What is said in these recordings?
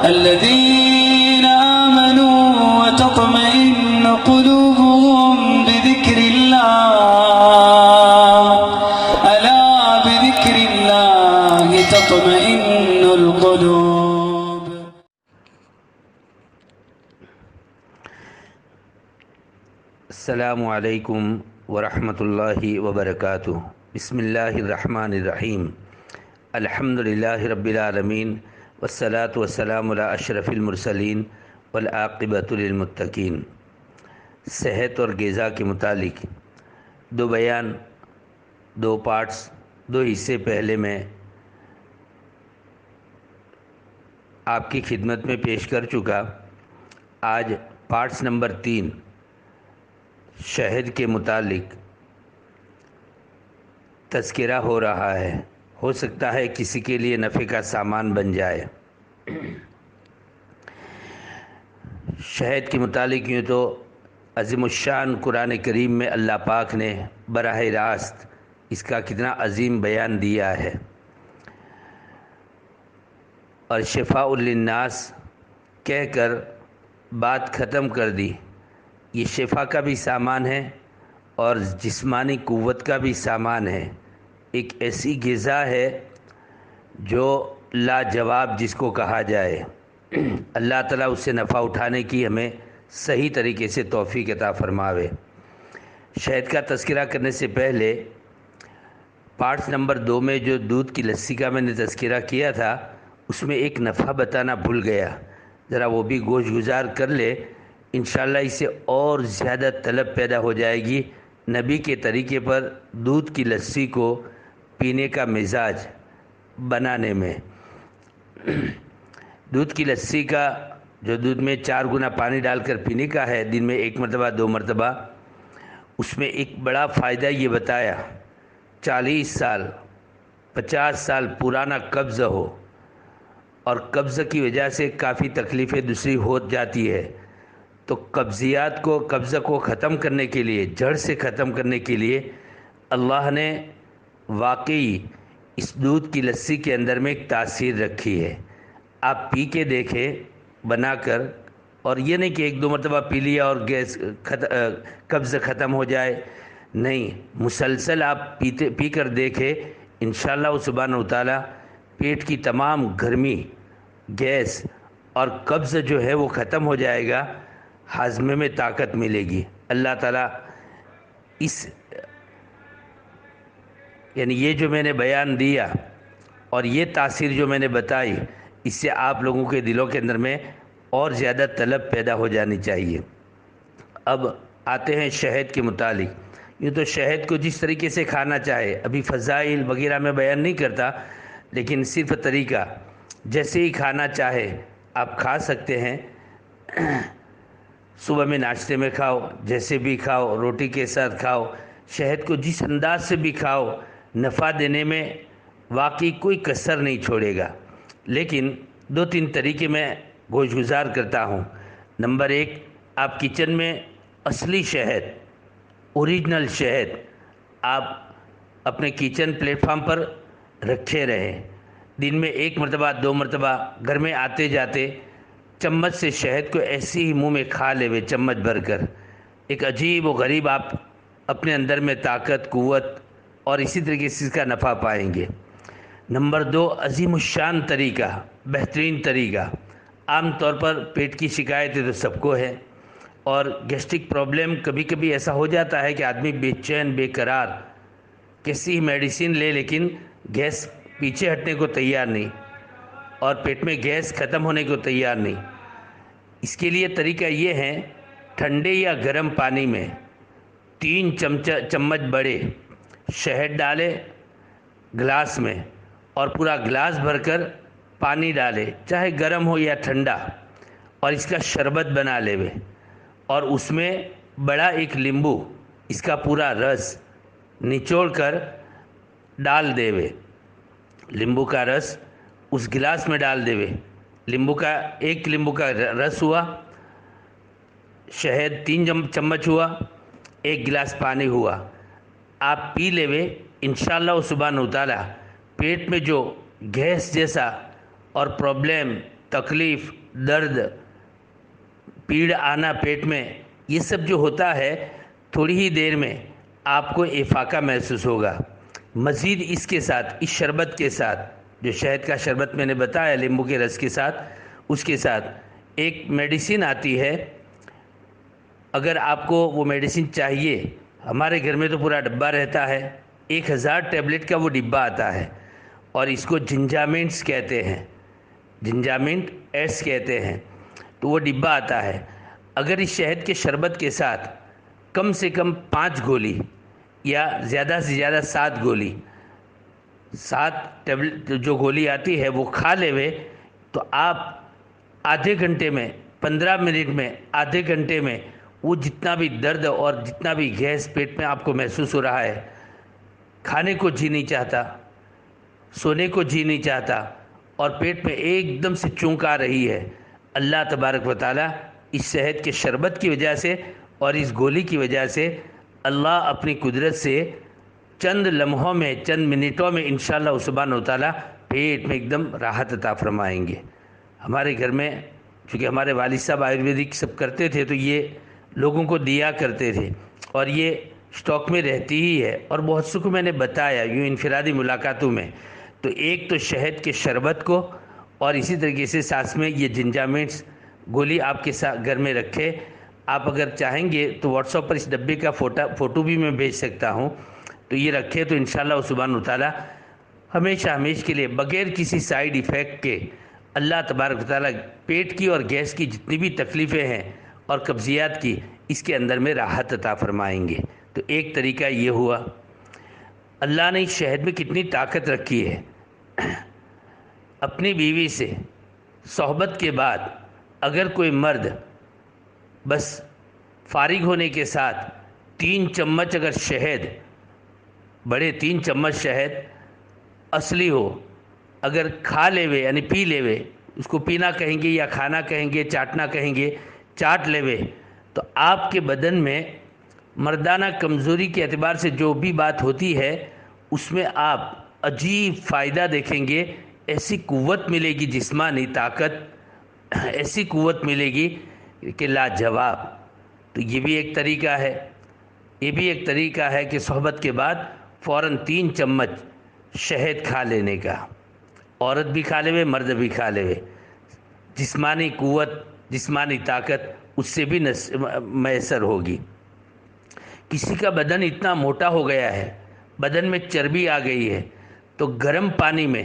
الذين آمنوا وتطمئن قلوبهم بذكر الله ألا بذكر الله تطمئن القلوب. السلام علیکم ورحمۃ اللہ وبرکاتہ. بسم اللہ الرحمن الرحیم. الحمد للہ رب العالمین والصلاة والسلام علی اشرف المرسلین والعاقبۃ للمتقین. صحت اور غذا کے متعلق دو بیان، دو پارٹس، دو حصے پہلے میں آپ کی خدمت میں پیش کر چکا. آج پارٹس نمبر 3 شہد کے متعلق تذکرہ ہو رہا ہے. ہو سکتا ہے کسی کے لیے نفع کا سامان بن جائے. شہد کے متعلق یوں تو عظیم الشان قرآن کریم میں اللہ پاک نے براہ راست اس کا کتنا عظیم بیان دیا ہے، اور شفاء للناس کہہ کر بات ختم کر دی. یہ شفا کا بھی سامان ہے اور جسمانی قوت کا بھی سامان ہے. ایک ایسی غذا ہے جو لاجواب جس کو کہا جائے. اللہ تعالیٰ اس سے نفع اٹھانے کی ہمیں صحیح طریقے سے توفیق عطا فرماوے. شہد کا تذکرہ کرنے سے پہلے پارٹس نمبر 2 میں جو دودھ کی لسی کا میں نے تذکرہ کیا تھا اس میں ایک نفع بتانا بھول گیا. ذرا وہ بھی گوش گزار کر لے، انشاءاللہ اس سے اور زیادہ طلب پیدا ہو جائے گی نبی کے طریقے پر دودھ کی لسی کو پینے کا مزاج بنانے میں. دودھ کی لسی کا جو دودھ میں 4 گنا پانی ڈال کر پینے کا ہے، دن میں 1 مرتبہ 2 مرتبہ، اس میں ایک بڑا فائدہ یہ بتایا. 40 سال 50 سال پرانا قبض ہو اور قبض کی وجہ سے کافی تکلیفیں دوسری ہو جاتی ہے، تو قبض کو ختم کرنے کے لیے، جڑ سے ختم کرنے کے لیے اللہ نے واقعی اس دودھ کی لسی کے اندر میں ایک تاثیر رکھی ہے. آپ پی کے دیکھیں بنا کر، اور یہ نہیں کہ 1-2 مرتبہ پی لیا اور قبض ختم ہو جائے. نہیں، مسلسل آپ پی کر دیکھیں، انشاءاللہ سبحانہ وتعالی پیٹ کی تمام گرمی، گیس اور قبض جو ہے وہ ختم ہو جائے گا. ہاضمے میں طاقت ملے گی. اللہ تعالیٰ یعنی یہ جو میں نے بیان دیا اور یہ تاثیر جو میں نے بتائی، اس سے آپ لوگوں کے دلوں کے اندر میں اور زیادہ طلب پیدا ہو جانی چاہیے. اب آتے ہیں شہد کے متعلق. یوں تو شہد کو جس طریقے سے کھانا چاہے، ابھی فضائل وغیرہ میں بیان نہیں کرتا، لیکن صرف طریقہ جیسے ہی کھانا چاہے آپ کھا سکتے ہیں. صبح میں ناشتے میں کھاؤ، جیسے بھی کھاؤ، روٹی کے ساتھ کھاؤ، شہد کو جس انداز سے بھی کھاؤ، نفع دینے میں واقعی کوئی کسر نہیں چھوڑے گا. لیکن 2-3 طریقے میں گوش گزار کرتا ہوں. نمبر 1، آپ کچن میں اصلی شہد، اوریجنل شہد آپ اپنے کچن پلیٹ فارم پر رکھے رہیں. دن میں 1 مرتبہ 2 مرتبہ گھر میں آتے جاتے چمچ سے شہد کو ایسے ہی منہ میں کھا لے چمچ بھر کر. ایک عجیب و غریب آپ اپنے اندر میں طاقت، قوت اور اسی طریقے سے اس کا نفع پائیں گے. نمبر 2، عظیم الشان طریقہ، بہترین طریقہ. عام طور پر پیٹ کی شکایتیں تو سب کو ہے، اور گیسٹرک پرابلم کبھی کبھی ایسا ہو جاتا ہے کہ آدمی بے چین بے قرار کیسی میڈیسن لے لیکن گیس پیچھے ہٹنے کو تیار نہیں اور پیٹ میں گیس ختم ہونے کو تیار نہیں. اس کے لیے طریقہ یہ ہے، ٹھنڈے یا گرم پانی میں 3 چمچ بڑے شہد ڈالے گلاس میں، اور پورا گلاس بھر کر پانی ڈالے، چاہے گرم ہو یا ٹھنڈا، اور اس کا شربت بنا لے، اور اس میں بڑا ایک لیمبو اس کا پورا رس نچوڑ کر ڈال دے. لیمبو کا رس اس گلاس میں ڈال دے. ایک لیمبو کا رس ہوا، شہد 3 چمچ ہوا، 1 گلاس پانی ہوا. آپ پی لے انشاءاللہ سبحانہ وتعالی پیٹ میں جو گیس جیسا اور پرابلم تکلیف، درد، پیڑ آنا پیٹ میں، یہ سب جو ہوتا ہے تھوڑی ہی دیر میں آپ کو افاقہ محسوس ہوگا۔ مزید اس کے ساتھ، اس شربت کے ساتھ، جو شہد کا شربت میں نے بتایا لیمبو کے رس کے ساتھ، اس کے ساتھ ایک میڈیسن آتی ہے۔ اگر آپ کو وہ میڈیسن چاہیے، ہمارے گھر میں تو پورا ڈبہ رہتا ہے، 1000 ٹیبلٹ کا وہ ڈبہ آتا ہے، اور اس کو جنجامنٹس کہتے ہیں، جنجامنٹ ایس کہتے ہیں۔ تو وہ ڈبہ آتا ہے، اگر اس شہد کے شربت کے ساتھ کم سے کم 5 گولی یا زیادہ سے زیادہ 7 گولی، 7 ٹیبلٹ جو گولی آتی ہے وہ کھا لے ہوئے، تو آپ آدھے گھنٹے میں، 15 منٹ میں، آدھے گھنٹے میں وہ جتنا بھی درد اور جتنا بھی گیس پیٹ میں آپ کو محسوس ہو رہا ہے، کھانے کو جی نہیں چاہتا، سونے کو جی نہیں چاہتا، اور پیٹ میں ایک دم سے چونک آ رہی ہے، اللہ تبارک و تعالیٰ اس شہد کے شربت کی وجہ سے اور اس گولی کی وجہ سے اللہ اپنی قدرت سے چند لمحوں میں، چند منٹوں میں انشاءاللہ سبحانہ و تعالیٰ پیٹ میں ایک دم راحت عطا فرمائیں گے۔ ہمارے گھر میں چونکہ ہمارے والد صاحب آیورویدک سب کرتے تھے، تو یہ لوگوں کو دیا کرتے تھے، اور یہ اسٹاک میں رہتی ہی ہے، اور بہت سے کو میں نے بتایا یوں انفرادی ملاقاتوں میں۔ تو ایک تو شہد کے شربت کو، اور اسی طریقے سے ساتھ میں یہ جنجامنٹس گولی آپ کے ساتھ گھر میں رکھے۔ آپ اگر چاہیں گے تو واٹس ایپ پر اس ڈبے کا فوٹو بھی میں بھیج سکتا ہوں، تو یہ رکھے تو انشاءاللہ سبحانہ وتعالی ہمیشہ کے لیے بغیر کسی سائیڈ ایفیکٹ کے اللہ تبارک و تعالیٰ پیٹ کی اور گیس کی جتنی بھی تکلیفیں ہیں اور قبضیات کی، اس کے اندر میں راحت عطا فرمائیں گے۔ تو ایک طریقہ یہ ہوا۔ اللہ نے اس شہد میں کتنی طاقت رکھی ہے۔ اپنی بیوی سے صحبت کے بعد اگر کوئی مرد بس فارغ ہونے کے ساتھ 3 چمچ اگر شہد، بڑے 3 چمچ شہد اصلی ہو، اگر کھا لے وے یعنی پی لے وے، اس کو پینا کہیں گے یا کھانا کہیں گے، چاٹنا کہیں گے، چاٹ لے وے، تو آپ کے بدن میں مردانہ کمزوری کے اعتبار سے جو بھی بات ہوتی ہے اس میں آپ عجیب فائدہ دیکھیں گے۔ ایسی قوت ملے گی، جسمانی طاقت، ایسی قوت ملے گی کہ لاجواب۔ تو یہ بھی ایک طریقہ ہے، یہ بھی ایک طریقہ ہے کہ صحبت کے بعد فوراً 3 چمچ شہد کھا لینے کا، عورت بھی کھا لے ہوئے، مرد بھی کھا لے ہوئے، جسمانی قوت، جسمانی طاقت اس سے بھی میسر ہوگی۔ کسی کا بدن اتنا موٹا ہو گیا ہے، بدن میں چربی آ گئی ہے، تو گرم پانی میں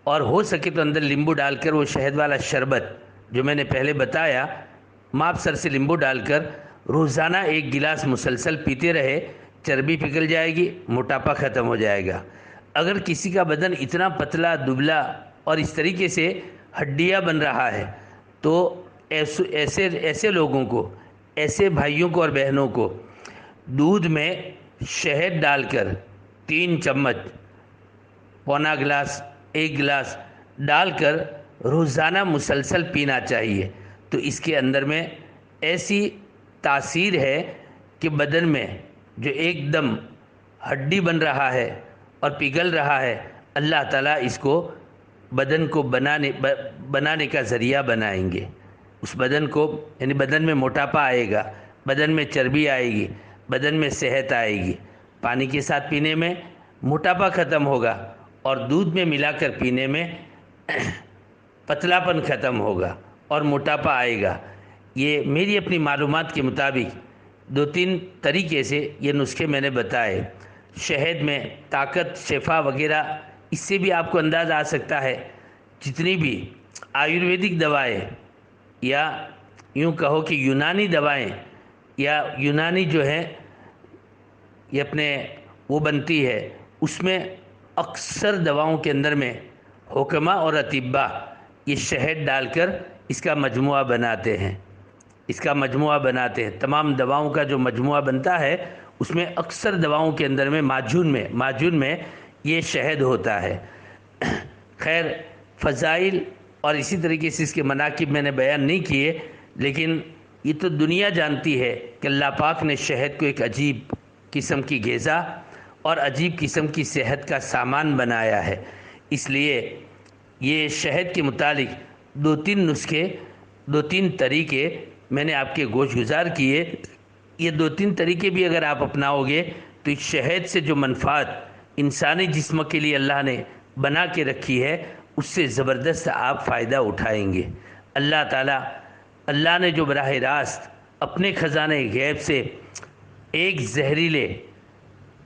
اور ہو سکے تو اندر لیمبو ڈال کر وہ شہد والا شربت جو میں نے پہلے بتایا، ماپ سر سے لیمبو ڈال کر روزانہ 1 گلاس مسلسل پیتے رہے، چربی پگھل جائے گی، موٹاپا ختم ہو جائے گا۔ اگر کسی کا بدن اتنا پتلا دبلا اور اس طریقے سے ہڈیاں بن رہا ہے، تو ایسے لوگوں کو، ایسے بھائیوں کو اور بہنوں کو دودھ میں شہد ڈال کر 3 چمچ، پونا گلاس، 1 گلاس ڈال کر روزانہ مسلسل پینا چاہیے۔ تو اس کے اندر میں ایسی تاثیر ہے کہ بدن میں جو ایک دم ہڈی بن رہا ہے اور پگھل رہا ہے، اللہ تعالیٰ اس کو بدن کو بنانے کا ذریعہ بنائیں گے۔ اس بدن کو، یعنی بدن میں موٹاپا آئے گا، بدن میں چربی آئے گی، بدن میں صحت آئے گی۔ پانی کے ساتھ پینے میں موٹاپا ختم ہوگا، اور دودھ میں ملا کر پینے میں پتلا پن ختم ہوگا اور موٹاپا آئے گا۔ یہ میری اپنی معلومات کے مطابق 2-3 طریقے سے یہ نسخے میں نے بتائے۔ شہد میں طاقت، شفا وغیرہ، اس سے بھی آپ کو انداز آ سکتا ہے جتنی بھی آیورویدک دوائیں یا یوں کہو کہ یونانی دوائیں یا یونانی جو ہے یہ اپنے وہ بنتی ہے، اس میں اکثر دواؤں کے اندر میں حکماء اور اطباء یہ شہد ڈال کر اس کا مجموعہ بناتے ہیں، اس کا مجموعہ بناتے ہیں۔ تمام دواؤں کا جو مجموعہ بنتا ہے اس میں اکثر دواؤں کے اندر میں معجون میں یہ شہد ہوتا ہے۔ خیر، فضائل اور اسی طریقے سے اس کے مناقب میں نے بیان نہیں کیے، لیکن یہ تو دنیا جانتی ہے کہ اللہ پاک نے شہد کو ایک عجیب قسم کی غذا اور عجیب قسم کی صحت کا سامان بنایا ہے۔ اس لیے یہ شہد کے متعلق دو تین نسخے، دو تین طریقے میں نے آپ کے گوش گزار کیے. یہ دو تین طریقے بھی اگر آپ اپناؤ گے تو اس شہد سے جو منفعت انسانی جسم کے لیے اللہ نے بنا کے رکھی ہے اس سے زبردست آپ فائدہ اٹھائیں گے. اللہ نے جو براہ راست اپنے خزانے غیب سے ایک زہریلے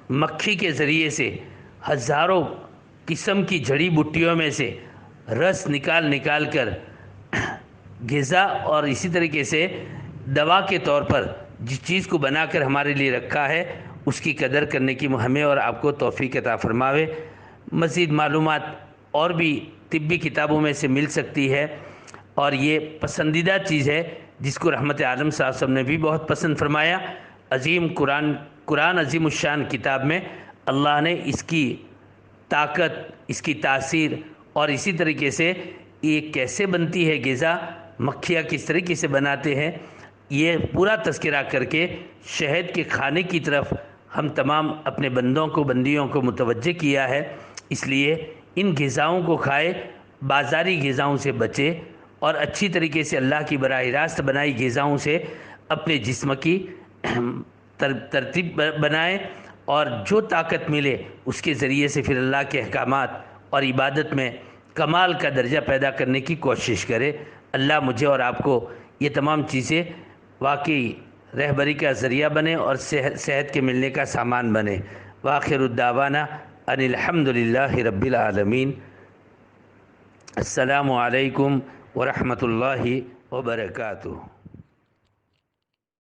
مکھی کے ذریعے سے ہزاروں قسم کی جڑی بوٹیوں میں سے رس نکال کر غذا اور اسی طریقے سے دوا کے طور پر جس چیز کو بنا کر ہمارے لیے رکھا ہے اس کی قدر کرنے کی ہمیں اور آپ کو توفیق عطا فرماوے. مزید معلومات اور بھی طبی کتابوں میں سے مل سکتی ہے، اور یہ پسندیدہ چیز ہے جس کو رحمت عالم صلی اللہ علیہ وسلم نے بھی بہت پسند فرمایا. عظیم قرآن عظیم الشان کتاب میں اللہ نے اس کی طاقت، اس کی تاثیر اور اسی طریقے سے یہ کیسے بنتی ہے غذا، مکھیاں کس طریقے سے بناتے ہیں، یہ پورا تذکرہ کر کے شہد کے کھانے کی طرف ہم تمام اپنے بندیوں کو متوجہ کیا ہے. اس لیے ان غذاؤں کو کھائے، بازاری غذاؤں سے بچے اور اچھی طریقے سے اللہ کی براہ راست بنائی غذاؤں سے اپنے جسم کی ترتیب بنائیں، اور جو طاقت ملے اس کے ذریعے سے پھر اللہ کے احکامات اور عبادت میں کمال کا درجہ پیدا کرنے کی کوشش کرے. اللہ مجھے اور آپ کو یہ تمام چیزیں واقعی رہبری کا ذریعہ بنے اور صحت کے ملنے کا سامان بنے. وآخر الدعوانا ان الحمد للہ رب العالمین. السلام علیکم ورحمۃ اللہ وبرکاتہ.